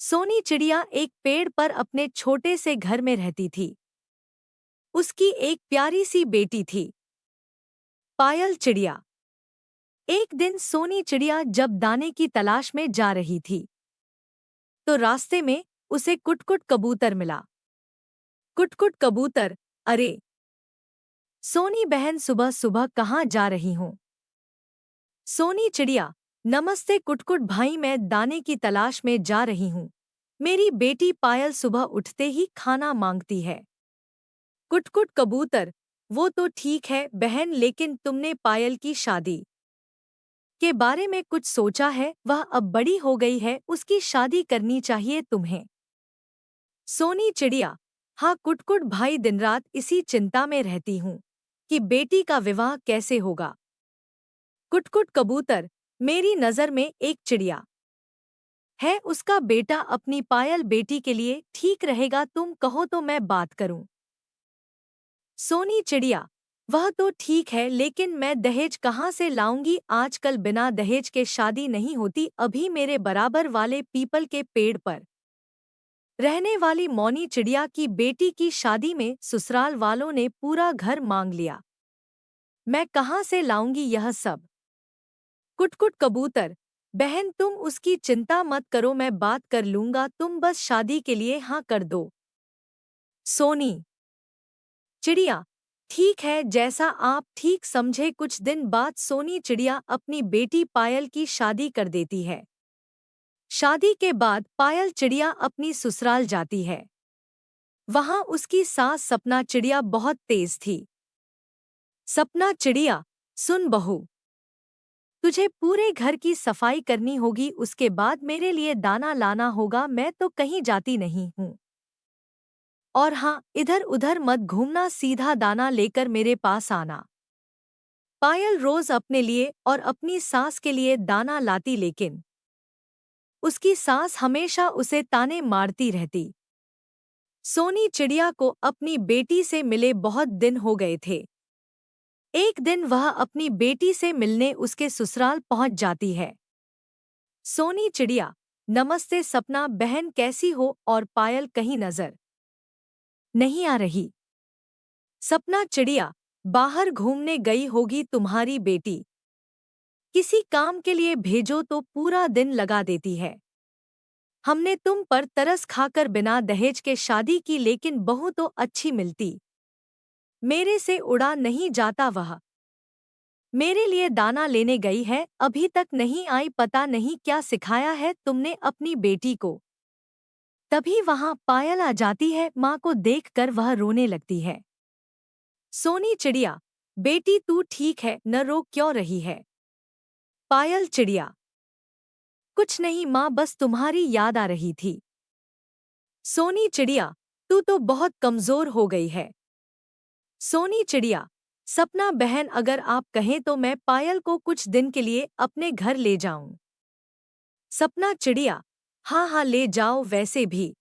सोनी चिड़िया एक पेड़ पर अपने छोटे से घर में रहती थी। उसकी एक प्यारी सी बेटी थी, पायल चिड़िया। एक दिन सोनी चिड़िया जब दाने की तलाश में जा रही थी, तो रास्ते में उसे कुटकुट कबूतर मिला। कुटकुट कबूतर, अरे सोनी बहन, सुबह सुबह कहाँ जा रही हूँ? सोनी चिड़िया, नमस्ते कुटकुट भाई, मैं दाने की तलाश में जा रही हूँ। मेरी बेटी पायल सुबह उठते ही खाना मांगती है। कुटकुट कबूतर, वो तो ठीक है बहन, लेकिन तुमने पायल की शादी के बारे में कुछ सोचा है? वह अब बड़ी हो गई है, उसकी शादी करनी चाहिए तुम्हें। सोनी चिड़िया, हाँ कुटकुट भाई, दिन रात इसी चिंता में रहती हूँ कि बेटी का विवाह कैसे होगा। कुटकुट कबूतर, मेरी नज़र में एक चिड़िया है, उसका बेटा अपनी पायल बेटी के लिए ठीक रहेगा, तुम कहो तो मैं बात करूं। सोनी चिड़िया, वह तो ठीक है, लेकिन मैं दहेज कहाँ से लाऊंगी? आजकल बिना दहेज के शादी नहीं होती। अभी मेरे बराबर वाले पीपल के पेड़ पर रहने वाली मौनी चिड़िया की बेटी की शादी में ससुराल वालों ने पूरा घर मांग लिया। मैं कहाँ से लाऊंगी यह सब? कुटकुट कबूतर, बहन तुम उसकी चिंता मत करो, मैं बात कर लूंगा, तुम बस शादी के लिए हाँ कर दो। सोनी चिड़िया, ठीक है, जैसा आप ठीक समझे। कुछ दिन बाद सोनी चिड़िया अपनी बेटी पायल की शादी कर देती है। शादी के बाद पायल चिड़िया अपनी ससुराल जाती है। वहां उसकी सास सपना चिड़िया बहुत तेज थी। सपना चिड़िया, सुन बहू, तुझे पूरे घर की सफाई करनी होगी, उसके बाद मेरे लिए दाना लाना होगा। मैं तो कहीं जाती नहीं हूँ, और हाँ, इधर उधर मत घूमना, सीधा दाना लेकर मेरे पास आना। पायल रोज अपने लिए और अपनी सास के लिए दाना लाती, लेकिन उसकी सास हमेशा उसे ताने मारती रहती। सोनी चिड़िया को अपनी बेटी से मिले बहुत दिन हो गए थे। एक दिन वह अपनी बेटी से मिलने उसके ससुराल पहुंच जाती है। सोनी चिड़िया, नमस्ते सपना बहन, कैसी हो? और पायल कहीं नजर नहीं आ रही। सपना चिड़िया, बाहर घूमने गई होगी, तुम्हारी बेटी किसी काम के लिए भेजो तो पूरा दिन लगा देती है। हमने तुम पर तरस खाकर बिना दहेज के शादी की, लेकिन बहू तो अच्छी मिलती, मेरे से उड़ा नहीं जाता। वह मेरे लिए दाना लेने गई है, अभी तक नहीं आई, पता नहीं क्या सिखाया है तुमने अपनी बेटी को। तभी वहां पायल आ जाती है। माँ को देखकर वह रोने लगती है। सोनी चिड़िया, बेटी तू ठीक है न, रो क्यों रही है? पायल चिड़िया, कुछ नहीं माँ, बस तुम्हारी याद आ रही थी। सोनी चिड़िया, तू तो बहुत कमजोर हो गई है। सोनी चिड़िया, सपना बहन, अगर आप कहें तो मैं पायल को कुछ दिन के लिए अपने घर ले जाऊं। सपना चिड़िया, हाँ हाँ ले जाओ, वैसे भी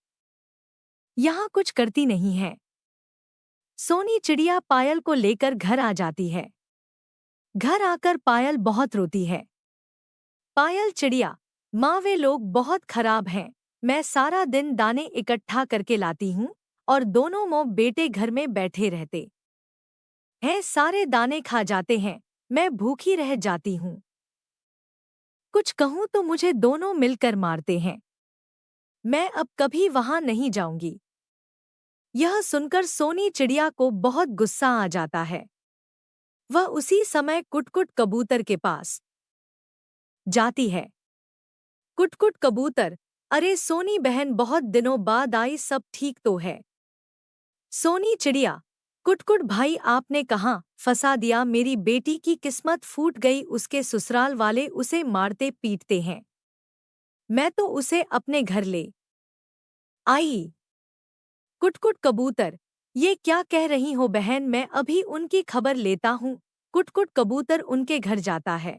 यहाँ कुछ करती नहीं है। सोनी चिड़िया पायल को लेकर घर आ जाती है। घर आकर पायल बहुत रोती है। पायल चिड़िया, माँ वे लोग बहुत खराब हैं। मैं सारा दिन दाने इकट्ठा करके लाती हूँ और दोनों माँ बेटे घर में बैठे रहते हैं, सारे दाने खा जाते हैं, मैं भूखी रह जाती हूँ। कुछ कहूँ तो मुझे दोनों मिलकर मारते हैं। मैं अब कभी वहां नहीं जाऊंगी। यह सुनकर सोनी चिड़िया को बहुत गुस्सा आ जाता है। वह उसी समय कुटकुट कबूतर के पास जाती है। कुटकुट कबूतर, अरे सोनी बहन, बहुत दिनों बाद आई, सब ठीक तो है? सोनी चिड़िया, कुटकुट भाई, आपने कहाँ फंसा दिया? मेरी बेटी की किस्मत फूट गई, उसके ससुराल वाले उसे मारते पीटते हैं। मैं तो उसे अपने घर ले आई। कुटकुट कबूतर, ये क्या कह रही हो बहन, मैं अभी उनकी खबर लेता हूँ। कुटकुट कबूतर उनके घर जाता है।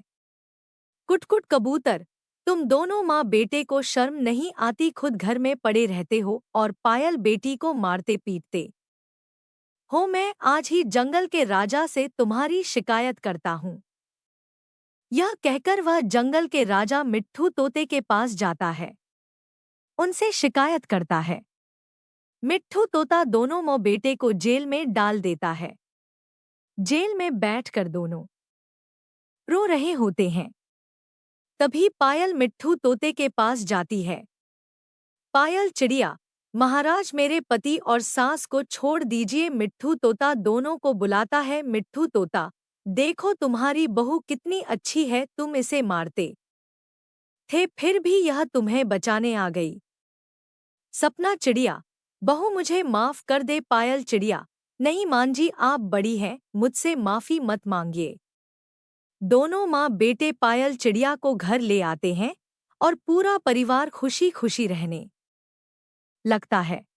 कुटकुट कबूतर, तुम दोनों माँ बेटे को शर्म नहीं आती? खुद घर में पड़े रहते हो और पायल बेटी को मारते पीटते हो। मैं आज ही जंगल के राजा से तुम्हारी शिकायत करता हूँ। यह कहकर वह जंगल के राजा मिट्ठू तोते के पास जाता है। उनसे शिकायत करता है। मिट्ठू तोता दोनों माँ बेटे को जेल में डाल देता है। जेल में बैठकर दोनों रो रहे होते हैं। तभी पायल मिट्ठू तोते के पास जाती है। पायल चिड़िया, महाराज मेरे पति और सास को छोड़ दीजिए। मिट्ठू तोता दोनों को बुलाता है। मिट्ठू तोता, देखो तुम्हारी बहू कितनी अच्छी है, तुम इसे मारते थे फिर भी यह तुम्हें बचाने आ गई। सपना चिड़िया, बहू मुझे माफ कर दे। पायल चिड़िया, नहीं मां जी, आप बड़ी हैं, मुझसे माफी मत मांगिए। दोनों माँ बेटे पायल चिड़िया को घर ले आते हैं और पूरा परिवार खुशी खुशी रहने लगता है।